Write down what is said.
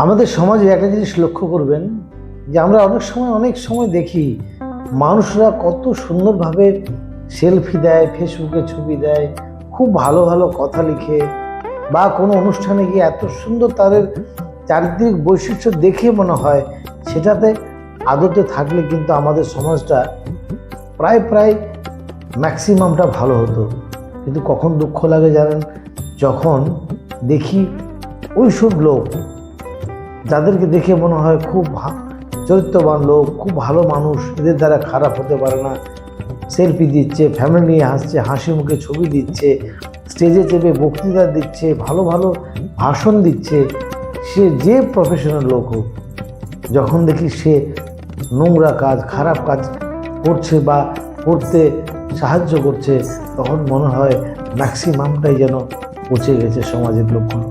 আমাদের সমাজে একটা জিনিস লক্ষ্য করবেন যে আমরা অনেক সময় দেখি মানুষরা কত সুন্দরভাবে সেলফি দেয়, ফেসবুকে ছবি দেয়, খুব ভালো ভালো কথা লিখে, বা কোনো অনুষ্ঠানে গিয়ে এত সুন্দর তাদের চারিত্রিক বৈশিষ্ট্য দেখে মনে হয় সেটাতে আদতে থাকলে কিন্তু আমাদের সমাজটা প্রায় প্রায় ম্যাক্সিমামটা ভালো হতো। কিন্তু কখন দুঃখ লাগে জানেন, যখন দেখি ওইসব লোক যাদেরকে দেখে মনে হয় খুব চরিত্রবান লোক, খুব ভালো মানুষ, এদের দ্বারা খারাপ হতে পারে না, সেলফি দিচ্ছে, ফ্যামিলি নিয়ে হাসছে, হাসি মুখে ছবি দিচ্ছে, স্টেজে চেপে বক্তৃতা দিচ্ছে, ভালো ভালো ভাষণ দিচ্ছে, সে যে প্রফেশনাল লোক হোক, যখন দেখি সে নোংরা কাজ, খারাপ কাজ করছে বা করতে সাহায্য করছে, তখন মনে হয় ম্যাক্সিমামটাই যেন পচে গেছে সমাজের লোকগুলো।